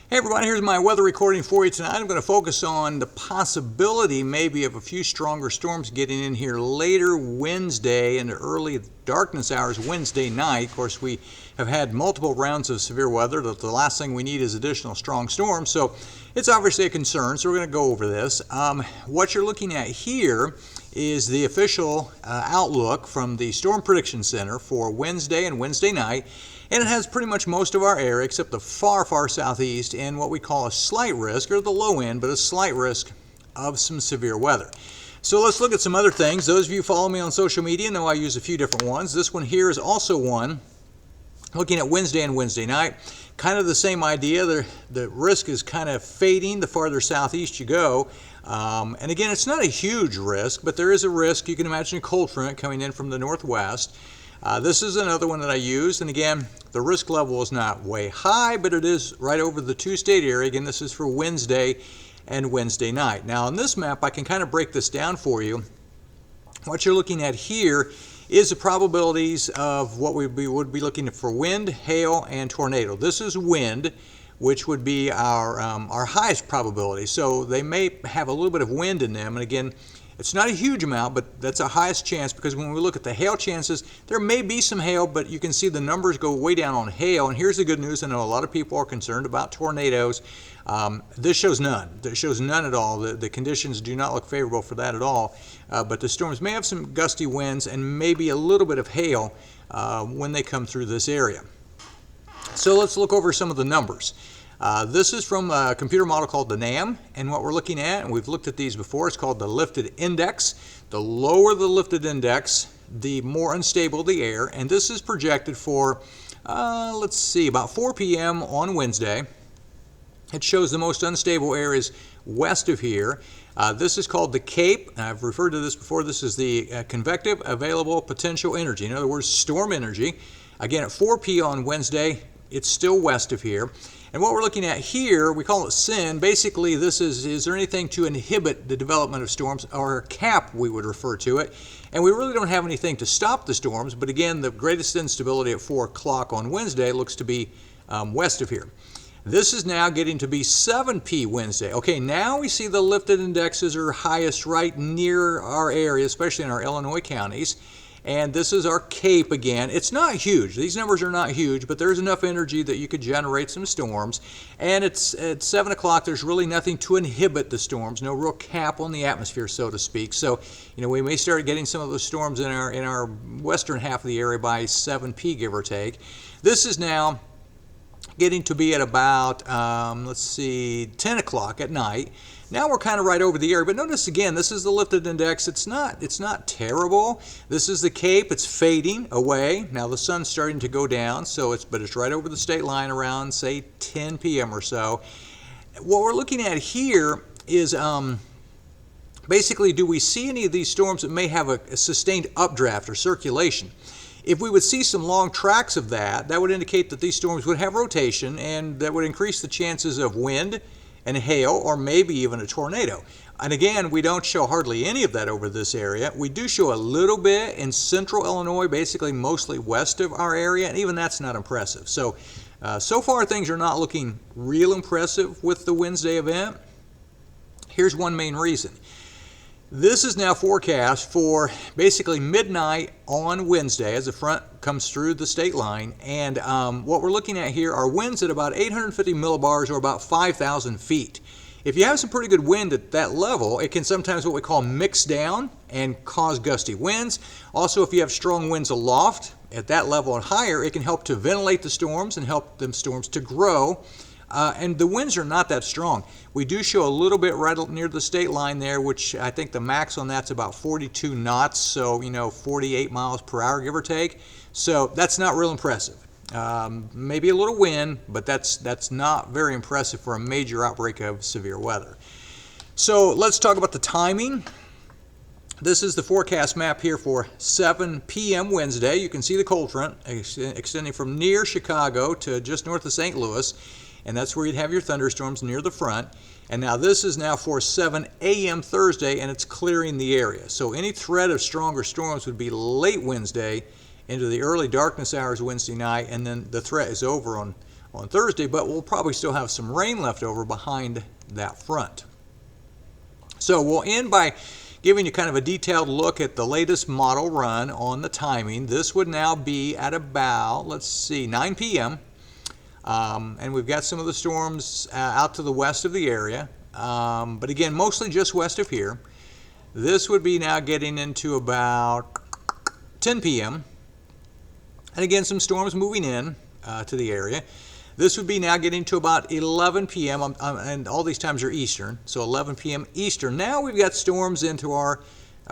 Hey everyone, here's my weather recording for you tonight. I'm going to focus on the possibility maybe of a few stronger storms getting in here later Wednesday and early darkness hours Wednesday night. Of course, we have had multiple rounds of severe weather. The last thing we need is additional strong storms, so it's obviously a concern, so we're going to go over this. What you're looking at here is the official outlook from the Storm Prediction Center for Wednesday and Wednesday night. And it has pretty much most of our area except the far, far southeast and what we call a slight risk, or the low end, but a slight risk of some severe weather. So let's look at some other things. Those of you who follow me on social media know I use a few different ones. This one here is also one looking at Wednesday and Wednesday night. Kind of the same idea. The risk is kind of fading the farther southeast you go. And again, it's not a huge risk, but there is a risk. You can imagine a cold front coming in from the northwest. This is another one that I used, and again, the risk level is not way high, but it is right over the two-state area. Again, this is for Wednesday and Wednesday night. Now, on this map, I can kind of break this down for you. What you're looking at here is the probabilities of what we would be looking for: wind, hail, and tornado. This is wind, which would be our highest probability. So they may have a little bit of wind in them, and again, it's not a huge amount, but that's a highest chance, because when we look at the hail chances, there may be some hail, but you can see the numbers go way down on hail. And here's the good news. I know a lot of people are concerned about tornadoes. This shows none. This shows none at all. The conditions do not look favorable for that at all. But the storms may have some gusty winds and maybe a little bit of hail when they come through this area. So let's look over some of the numbers. This is from a computer model called the NAM, and what we're looking at, and we've looked at these before, it's called the lifted index. The lower the lifted index, the more unstable the air, and this is projected for, let's see, about 4 p.m. on Wednesday. It shows the most unstable air is west of here. This is called the CAPE. I've referred to this before. This is the convective available potential energy. In other words, storm energy. Again, at 4 p.m. on Wednesday, it's still west of here. And what we're looking at here, we call it SIN. Basically, this is there anything to inhibit the development of storms, or CAP, we would refer to it. And we really don't have anything to stop the storms, but again, the greatest instability at 4 o'clock on Wednesday looks to be west of here. This is now getting to be 7 p.m. Wednesday. Okay, now we see the lifted indexes are highest right near our area, especially in our Illinois counties. And this is our CAPE again. It's not huge. These numbers are not huge, but there's enough energy that you could generate some storms. And it's at 7 o'clock. There's really nothing to inhibit the storms. No real cap on the atmosphere, so to speak. So, we may start getting some of those storms in our western half of the area by 7 p.m., give or take. This is now getting to be at about, 10 o'clock at night. Now we're kind of right over the area, but notice again, this is the lifted index. It's not terrible. This is the CAPE. It's fading away. Now the sun's starting to go down, but it's right over the state line around, say, 10 p.m. or so. What we're looking at here is basically, do we see any of these storms that may have a sustained updraft or circulation? If we would see some long tracks of that, that would indicate that these storms would have rotation, and that would increase the chances of wind and hail, or maybe even a tornado. And again, we don't show hardly any of that over this area. We do show a little bit in central Illinois, basically mostly west of our area, and even that's not impressive. So far things are not looking real impressive with the Wednesday event. Here's one main reason. This is now forecast for basically midnight on Wednesday as the front comes through the state line. And what we're looking at here are winds at about 850 millibars, or about 5,000 feet. If you have some pretty good wind at that level, it can sometimes what we call mix down and cause gusty winds. Also, if you have strong winds aloft at that level and higher, it can help to ventilate the storms and help them storms to grow. And the winds are not that strong. We do show a little bit right near the state line there, which I think the max on that's about 42 knots, so 48 miles per hour, give or take. So that's not real impressive. Maybe a little wind, but that's not very impressive for a major outbreak of severe weather. So let's talk about the timing. This is the forecast map here for 7 p.m. Wednesday. You can see the cold front extending from near Chicago to just north of St. Louis. And that's where you'd have your thunderstorms near the front. And now this is now for 7 a.m. Thursday, and it's clearing the area. So any threat of stronger storms would be late Wednesday into the early darkness hours Wednesday night, and then the threat is over on on Thursday, but we'll probably still have some rain left over behind that front. So we'll end by giving you kind of a detailed look at the latest model run on the timing. This would now be at about, let's see, 9 p.m. And we've got some of the storms out to the west of the area, but again, mostly just west of here. This would be now getting into about 10 p.m. And again, some storms moving in to the area. This would be now getting to about 11 p.m. And all these times are Eastern, so 11 p.m. Eastern. Now we've got storms into our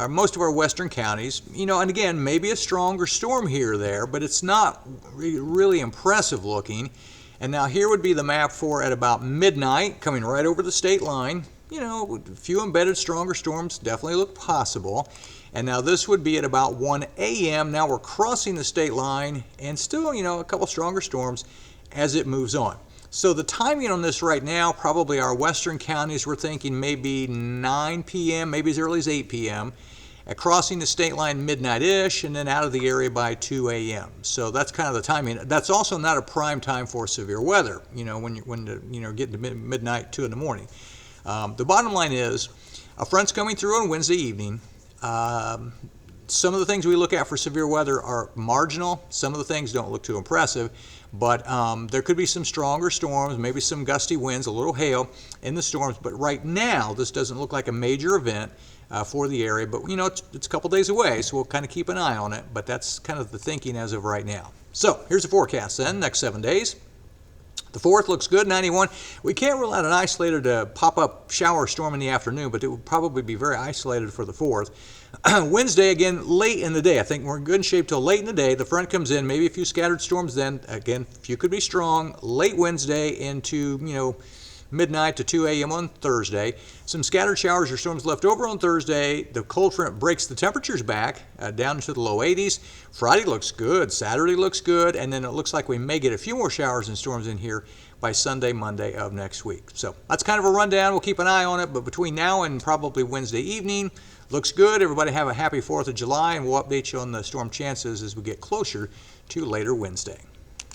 most of our western counties. You know, and again, maybe a stronger storm here or there, but it's not really impressive looking. And now here would be the map for at about midnight, coming right over the state line. You know, a few embedded stronger storms definitely look possible. And now this would be at about 1 a.m. Now we're crossing the state line, and still, you know, a couple stronger storms as it moves on. So the timing on this right now, probably our western counties, we're thinking maybe 9 p.m., maybe as early as 8 p.m., crossing the state line midnight-ish, and then out of the area by 2 a.m. So that's kind of the timing. That's also not a prime time for severe weather, you know, when you're getting to midnight, 2 in the morning. The bottom line is, a front's coming through on Wednesday evening. Some of the things we look at for severe weather are marginal. Some of the things don't look too impressive, but there could be some stronger storms, maybe some gusty winds, a little hail in the storms. But right now, this doesn't look like a major event for the area. But, you know, it's a couple days away, so we'll kind of keep an eye on it. But that's kind of the thinking as of right now. So here's the forecast then, next 7 days. The 4th looks good, 91. We can't rule out an isolated pop-up shower storm in the afternoon, but it would probably be very isolated for the 4th. Wednesday, again, late in the day. I think we're in good shape till late in the day. The front comes in, maybe a few scattered storms then. Again, a few could be strong. Late Wednesday into, you know, midnight to 2 a.m. on Thursday. Some scattered showers or storms left over on Thursday. The cold front breaks the temperatures back down into the low 80s. Friday looks good. Saturday looks good. And then it looks like we may get a few more showers and storms in here by Sunday, Monday of next week. So that's kind of a rundown. We'll keep an eye on it. But between now and probably Wednesday evening, looks good. Everybody have a happy 4th of July, and we'll update you on the storm chances as we get closer to later Wednesday.